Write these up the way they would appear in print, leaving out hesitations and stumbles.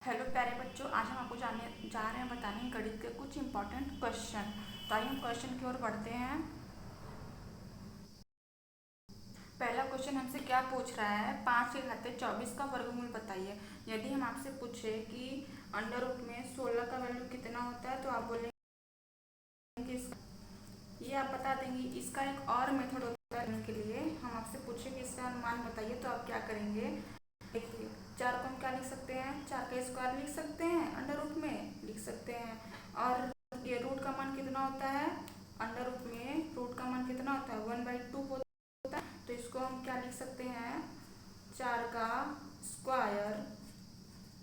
Hello प्यारे बच्चों, आज हम आपको जा रहे हैं बताने गणित के कुछ इंपॉर्टेंट क्वेश्चन। तो आइए हम क्वेश्चन की ओर बढ़ते हैं। पहला क्वेश्चन हमसे क्या पूछ रहा है, 5 के घाते 24 का वर्गमूल बताइए। यदि हम आपसे पूछे कि अंडर रूट में 16 का वैल्यू कितना होता है तो आप बोलेंगे ये आप बता देंगे। इसका एक और मेथड होता है के लिए, हम आपसे पूछे कि इसका अनुमान बताइए तो आप क्या करेंगे। देखिए, 4 को हम क्या लिख सकते हैं, 4 का स्क्वायर लिख सकते हैं, अंडर रूट में लिख सकते हैं। और ये रूट का मान कितना होता है, अंडर रूट में रूट का मान कितना होता है 1/2 होता है। तो इसको हम क्या लिख सकते हैं, 4 का स्क्वायर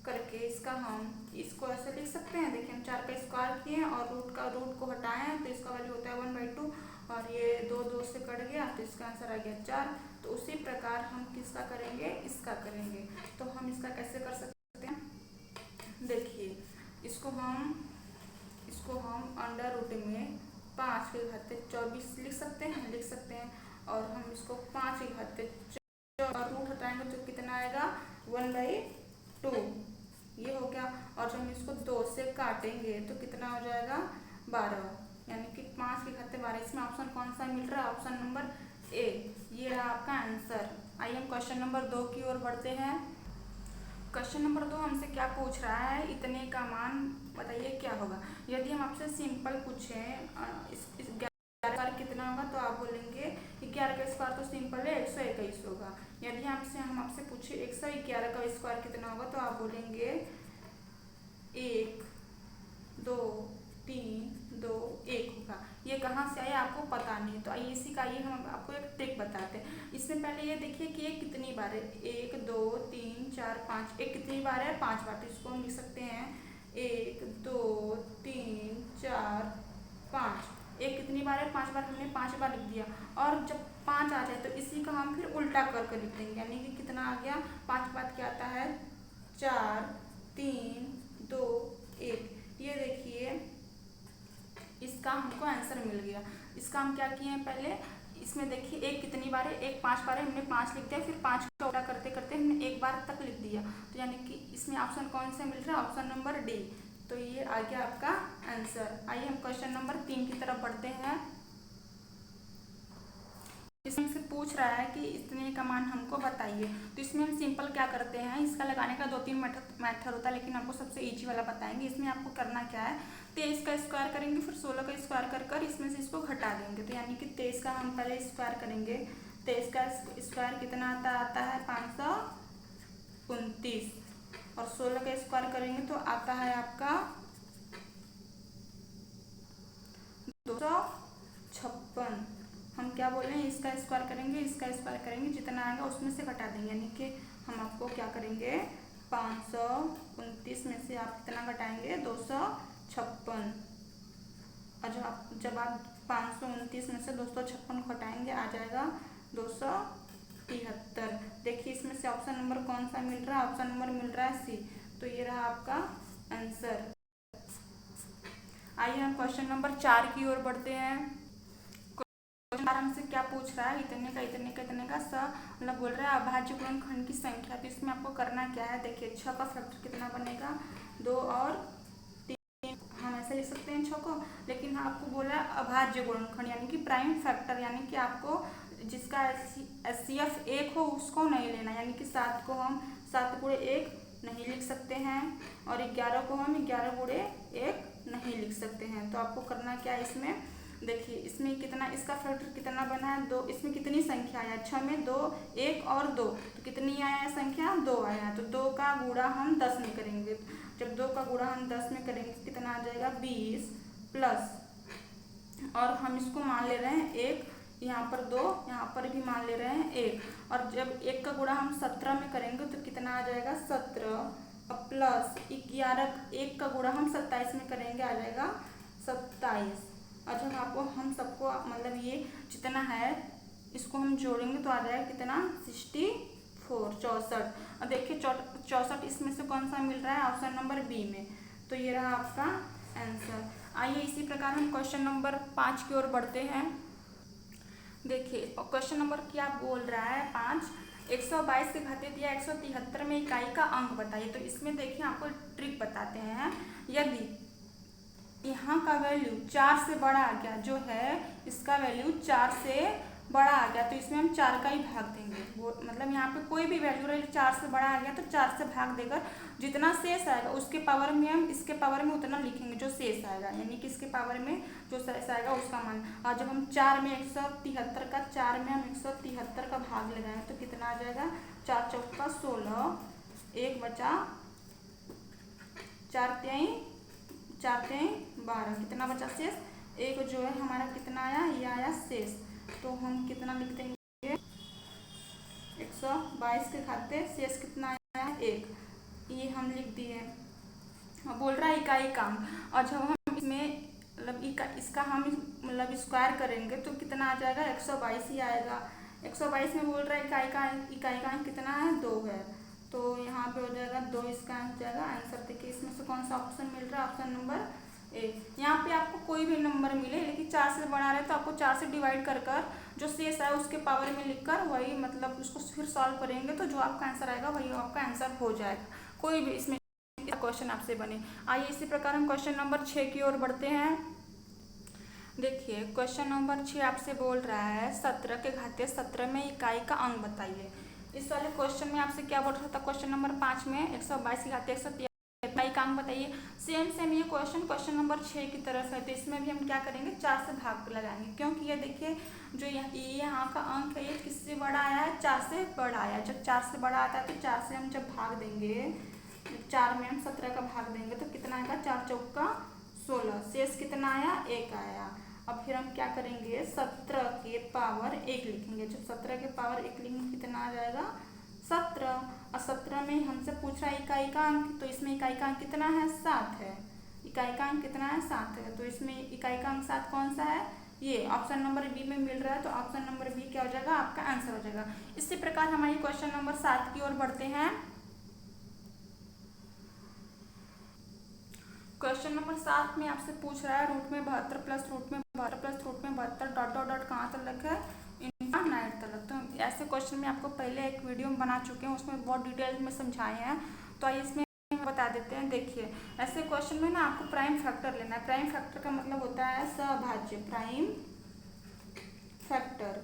करके इसको ऐसे लिख सकते हैं। देखिए, हम 4 का स्क्वायर किए और रूट को हटाए हैं तो इसका वैल्यू होता है 1/2 और ये 2 से कट गया तो इसका आंसर आ गया 4। तो उसी प्रकार हम किसका करेंगे, इसका करेंगे। तो हम इसका कैसे कर सकते हैं, देखिए इसको हम अंडर रूट में 5 के घाते 24 लिख सकते हैं। और हम इसको 5 के घाते और रूट हटाएंगे तो कितना आएगा 1/2, ये हो गया। और जब हम इसको 2 से काटेंगे तो कितना हो जाएगा 12, यानी कि 5 के घाते 12। इसमें ऑप्शन कौन सा मिल रहा है, ऑप्शन नंबर ए, ये रहा आपका आंसर। आइए हम क्वेश्चन नंबर 2 की ओर बढ़ते हैं। क्वेश्चन नंबर 2 हमसे क्या पूछ रहा है, इतने का मान बताइए क्या होगा। यदि हम आपसे सिंपल पूछे इस 11 का कितना होगा तो आप बोलेंगे 11 का स्क्वायर तो सिंपल है 121 होगा। यदि हम आपसे पूछे 111 का स्क्वायर कितना होगा तो आप बोलेंगे 1 2 3 2 1 होगा। ये कहाँ से आया आपको पता नहीं है, तो आइए इसी का ये हम आपको एक ट्रिक बताते हैं। इसमें पहले ये देखिए कि ये कितनी बार है, 1 2 3 4 5, एक कितनी बार है 5 बार। तो इसको हम लिख सकते हैं 1 2 3 4 5। एक कितनी बार है 5 बार, हमने 5 बार लिख दिया। और जब 5 आ जाए तो इसी का हम फिर उल्टा करके लिख देंगे, यानी कि कितना आ गया 5 बाद क्या आता है 4 3 2 1। ये देखिए इसका हमको आंसर मिल गया। इसका हम क्या किए हैं, पहले इसमें देखिए एक कितनी बार है, एक 5 बार है, हमने 5 लिख दिया, फिर 5 का उल्टा करते करते हमने 1 बार तक लिख दिया। तो यानी कि इसमें ऑप्शन कौन सा मिल रहा है, ऑप्शन नंबर डी। तो ये आ गया आपका आंसर। आइए हम क्वेश्चन नंबर 3 की तरफ बढ़ते हैं। इसमें से पूछ रहा है कि इतने का मान हमको बताइए। तो इसमें हम सिंपल क्या करते हैं, इसका लगाने का 2-3 मेथड होता है, लेकिन आपको सबसे इजी वाला बताएंगे। इसमें आपको करना क्या है, 23 का स्क्वायर करेंगे, फिर 16 का स्क्वायर कर इसमें से इसको घटा देंगे। तो यानी कि 23 का हम पहले स्क्वायर करेंगे। 23 का स्क्वायर कितना आता है 529। और 16 का स्क्वायर करेंगे तो आता है आपका 256। हम क्या बोल रहे हैं, इसका स्क्वायर करेंगे, जितना आएगा उसमें से घटा देंगे। यानी कि हम आपको क्या करेंगे, 529 में से आप कितना घटाएंगे 256। और जब आप 529 में से 256 घटाएंगे आ जाएगा 273। देखिए इसमें से ऑप्शन नंबर कौन सा मिल रहा है, ऑप्शन नंबर मिल रहा है सी। तो ये रहा आपका आंसर। आइए हम क्वेश्चन नंबर 4 की ओर बढ़ते हैं। हमसे क्या पूछ रहा है, इतने का मतलब बोल रहा है अभाज्य गुणनखंड की संख्या। तो इसमें आपको करना क्या है, देखिए 6 का फैक्टर कितना बनेगा 2 और 3, हम ऐसे लिख सकते हैं 6 को। लेकिन आपको बोला है अभाज्य गुणनखंड यानी कि प्राइम फैक्टर, यानी कि आपको जिसका HCF 1 हो उसको नहीं लेना। यानी कि 7 को हम 7 गुणे 1 नहीं लिख सकते हैं और 11 को हम 11 गुणे 1 नहीं लिख सकते हैं। तो आपको करना क्या है, इसमें देखिए इसमें कितना, इसका फैक्टर कितना बना है 2। इसमें कितनी संख्या आया 6 में 2 1 और 2, तो कितनी आया है संख्या 2 आया है। तो 2 का गुणा हम 10 में करेंगे। जब 2 का गुणा हम 10 में करेंगे तो कितना आ जाएगा 20 प्लस, और हम इसको मान ले रहे हैं 1, यहाँ पर 2, यहाँ पर भी मान ले रहे हैं 1। और जब 1 का गुणा हम 17 में करेंगे तो कितना आ जाएगा 17 प्लस 11, 1 का गुणा हम 27 में करेंगे आ जाएगा 27। और जब आपको हम सबको मतलब ये जितना है इसको हम जोड़ेंगे तो आ जाएगा कितना 64। और देखिए 64 इसमें से कौन सा मिल रहा है, ऑप्शन नंबर बी में। तो ये रहा आपका आंसर। आइए इसी प्रकार हम क्वेश्चन नंबर 5 की ओर बढ़ते हैं। देखिए क्वेश्चन नंबर क्या बोल रहा है 5, 122 के घाते दिया 173 में इकाई का अंक बताइए। तो इसमें देखिए आपको ट्रिक बताते हैं। यदि यहाँ का वैल्यू 4 से बड़ा आ गया, जो है इसका वैल्यू 4 से बड़ा आ गया, तो इसमें हम 4 का ही भाग देंगे। वो मतलब यहाँ पे कोई भी वैल्यू रहे 4 से बड़ा आ गया तो 4 से भाग देकर जितना शेष आएगा उसके पावर में हम इसके पावर में उतना लिखेंगे जो शेष आएगा, यानी कि इसके पावर में जो शेष आएगा उसका मान। और जब हम 4 में 173 का 4 में हम 173 का भाग लगाएंगे तो कितना आ जाएगा, 4 चौका 16, 1 बचा 4 3 12, कितना बचा शेष, एक जो है हमारा कितना आया, ये आया शेष। तो हम कितना लिख देंगे, 122 के खाते शेष कितना आया, 1, ये हम लिख दिए। बोल रहा है इकाई का अंक, और जब हम इसमें मतलब इसका हम मतलब स्क्वायर करेंगे तो कितना आ जाएगा, 122 ही आएगा। 122 में बोल रहा है इकाई का अंक कितना है, 2 है, तो यहाँ पे हो जाएगा 2, इसका आंसर जाएगा। आंसर देखिए इसमें से कौन सा ऑप्शन मिल रहा है, ऑप्शन नंबर ए। यहाँ पे आपको कोई भी नंबर मिले लेकिन 4 से बड़ा रहे तो आपको 4 से डिवाइड कर जो शेष है उसके पावर में लिखकर वही मतलब उसको फिर सॉल्व करेंगे तो जो आपका आंसर आएगा वही आपका आंसर हो जाएगा, कोई भी इसमें क्वेश्चन आपसे बने। आइए इसी प्रकार हम क्वेश्चन नंबर 6 की ओर बढ़ते हैं। देखिए क्वेश्चन नंबर 6 आपसे बोल रहा है 17 के घाते 17 में इकाई का अंक बताइए। इस वाले क्वेश्चन में आपसे क्या बोल रहा था, क्वेश्चन नंबर 5 में 122 के घाते 173 इकाई का अंक बताइए। सेम ये क्वेश्चन नंबर 6 की तरफ है, तो इसमें भी हम क्या करेंगे, 4 से भाग लगाएंगे, क्योंकि ये देखिए जो यहाँ का अंक है ये किससे बड़ा आया है, 4 से बड़ा आया है। जब 4 से बड़ा आता है तो 4 से हम जब भाग देंगे, 4 में हम 17 का भाग देंगे तो कितना आएगा, 4 चौका 16, शेष कितना आया, 1 आया। अब फिर हम क्या करेंगे, 17 के पावर 1 लिखेंगे। जब 17 के पावर 1 लिखेंगे कितना आ जाएगा, 17। और 17 में हमसे पूछ रहा है इकाई का अंक, तो इसमें इकाई का अंक कितना है, 7 है। इकाई का अंक कितना है, 7 है, तो इसमें इकाई का अंक 7 कौन सा है, ये ऑप्शन नंबर बी में मिल रहा है, तो ऑप्शन नंबर बी क्या हो जाएगा, आपका आंसर हो जाएगा। इसी प्रकार हमारी क्वेश्चन नंबर 7 की ओर बढ़ते हैं। क्वेश्चन नंबर 7 में आपसे पूछ रहा है रूट में 72 प्लस रूट में 72 प्लस रूट में 72 डॉट डॉट डॉट कहाँ तक है, इनका 9 तक। तो ऐसे क्वेश्चन में आपको पहले एक वीडियो में बना चुके हैं, उसमें बहुत डिटेल में समझाए हैं, तो आइए इसमें बता देते हैं। देखिए ऐसे क्वेश्चन में ना आपको प्राइम फैक्टर लेना है। प्राइम फैक्टर का मतलब होता है सहभाज्य, प्राइम फैक्टर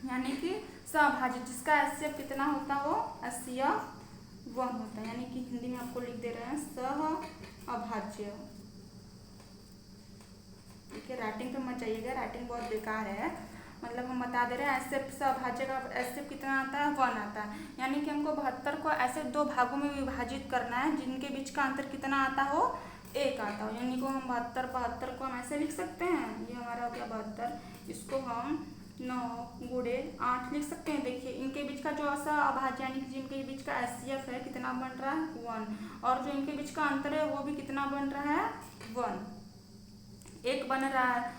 यानी कि सहभाज्य जिसका एचसीएफ कितना होता हो, एचसीएफ 1 होता है, यानी कि हिंदी में आपको लिख दे रहे हैं सहअभाज्य। देखिए राइटिंग पे मत जाइएगा, राइटिंग बहुत बेकार है। मतलब हम बता दे रहे हैं एचसीएफ सहअभाज्य का एचसीएफ कितना आता है, 1 आता है, यानी कि हमको 72 को ऐसे 2 भागों में विभाजित करना है जिनके बीच का अंतर कितना आता हो, 1 आता हो। यानी को हम 72 को हम ऐसे लिख सकते हैं, ये हमारा हो गया 72, इसको हम 9 गुणे 8 लिख सकते हैं। देखिए इनके बीच का जो सहअभाज्य यानी कि जिनके बीच का एचसीएफ है कितना बन रहा है, 1, और जो इनके बीच का अंतर है वो भी कितना बन रहा है, 1 बन रहा है।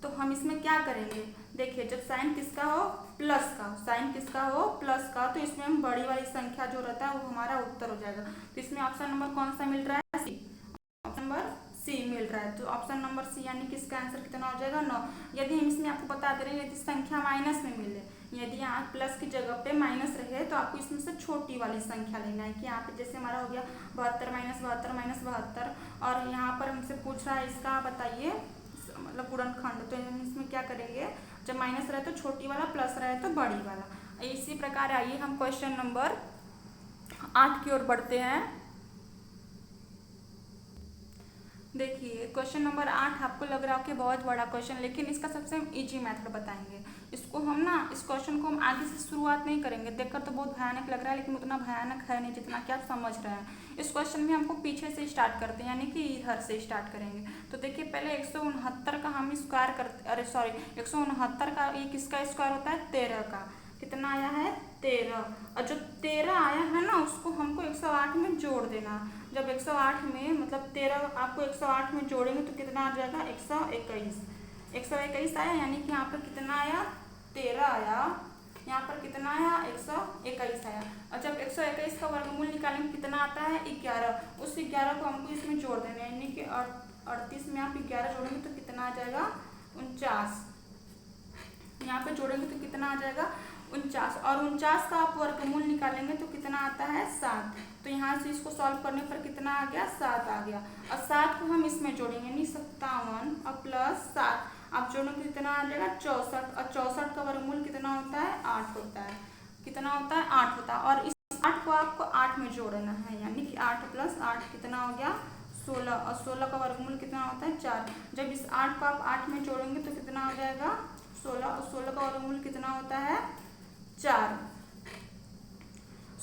तो हम इसमें क्या करेंगे, देखिए जब साइन किसका हो, प्लस का, साइन किसका हो, प्लस का, तो इसमें हम बड़ी वाली संख्या जो रहता है वो हमारा उत्तर हो जाएगा। तो इसमें ऑप्शन नंबर कौन सा मिल रहा है, सी, ऑप्शन नंबर सी मिल रहा है। तो ऑप्शन नंबर सी यानी कि इसका आंसर कितना हो जाएगा, 9। यदि हम इसमें आपको बता दे रहे हैं यदि संख्या माइनस में मिले, यदि यहाँ प्लस की जगह पे माइनस रहे तो आपको इसमें से छोटी वाली संख्या लेना है। कि यहाँ पे जैसे हमारा हो गया 72 माइनस 72 माइनस 72, और यहाँ पर हमसे पूछ रहा है इसका बताइए मतलब गुणनखंड, तो हम इसमें क्या करेंगे, जब माइनस रहे तो छोटी वाला, प्लस रहे तो बड़ी वाला। इसी प्रकार आइए हम क्वेश्चन नंबर 8 की ओर बढ़ते हैं। देखिए क्वेश्चन नंबर 8 आपको लग रहा हो कि बहुत बड़ा क्वेश्चन, लेकिन इसका सबसे हम इजी मेथड बताएंगे। इसको हम ना इस क्वेश्चन को हम आगे से शुरुआत नहीं करेंगे, देखकर तो बहुत भयानक लग रहा है लेकिन उतना भयानक है नहीं जितना कि आप समझ रहे हैं। इस क्वेश्चन में हमको पीछे से स्टार्ट करते हैं, यानी कि इधर से स्टार्ट करेंगे। तो देखिए पहले 169 का हम स्क्वायर करते, अरे सॉरी 169 का ये किसका स्क्वायर होता है, 13 का। कितना आया है, 13, और जो 13 आया है ना उसको हमको 108 में जोड़ देना। जब 108 में मतलब 13 आपको 108 में जोड़ेंगे तो कितना आ जाएगा, 121 आया, यानी कि यहाँ पर कितना आया, 13 आया, यहाँ पर कितना आया, 121 आया। और जब 121 का वर्गमूल निकालेंगे कितना आता है, 11, उस 11 को हमको इसमें जोड़ देना है, यानी कि 38 में आप 11 जोड़ेंगे तो कितना आ जाएगा, 49, यहाँ पे जोड़ेंगे तो कितना आ जाएगा, 49 और 49 का आप वर्गमूल निकालेंगे तो कितना आता है 7। तो यहाँ से इसको सॉल्व करने पर कितना आ गया 7 आ गया और 7 को हम इसमें जोड़ेंगे यानी 57 और प्लस 7 आप जोड़ेंगे कितना आ जाएगा 64 और 64 का वर्गमूल कितना होता है 8 होता है। कितना होता है 8 होता है और इस 8 को आपको 8 में जोड़ना है यानी कि 8 + 8 कितना हो गया 16 और 16 का वर्गमूल कितना होता है 4। जब इस 8 को आप 8 में जोड़ेंगे तो कितना हो जाएगा 16 और 16 का वर्गमूल कितना होता है 4।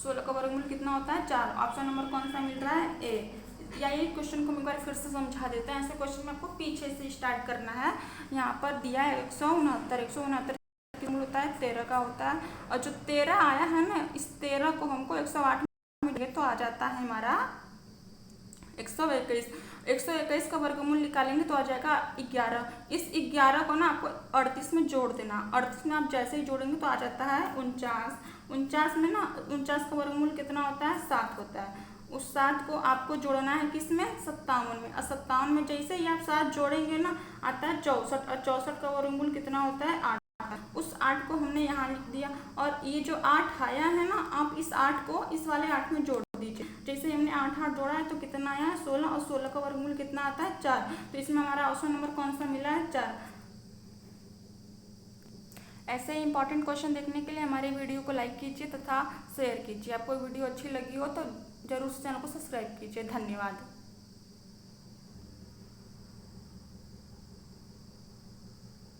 16 का वर्गमूल कितना होता है 4। ऑप्शन नंबर कौन सा मिल रहा है ए। या ये क्वेश्चन को मैं एक बार फिर से समझा देते हैं। ऐसे क्वेश्चन में आपको पीछे से स्टार्ट करना है। यहाँ पर दिया है 169 वर्गमूल होता है 13 का होता है और जो 13 आया है ना इस 13 को हमको 108 में तो आ जाता है हमारा 121। 121 का वर्गमूल निकालेंगे तो आ जाएगा 11। इस 11 को ना आपको 38 में जोड़ देना। 38 में आप जैसे ही जोड़ेंगे तो आ जाता है 49। 49 में ना 49 का वर्गमूल कितना होता है 7 होता है। उस 7 को आपको जोड़ना है किसमें 57 में और 57 में जैसे ही आप 7 जोड़ेंगे ना आता है 64 और 64 का वर्गमूल कितना होता है 8। उस 8 को हमने यहाँ लिख दिया और ये जो 8 आया है ना आप इस 8 को इस वाले 8 में जोड़ दीजिए। जैसे हमने 8 जोड़ा है तो कितना आया है 16 और 16 का वर्गमूल कितना आता है 4। तो इसमें हमारा ऑप्शन नंबर कौन सा मिला है 4। ऐसे ही इंपॉर्टेंट क्वेश्चन देखने के लिए हमारे वीडियो को लाइक कीजिए तथा शेयर कीजिए। आपको वीडियो अच्छी लगी हो तो जरूर इस चैनल को सब्सक्राइब कीजिए। धन्यवाद।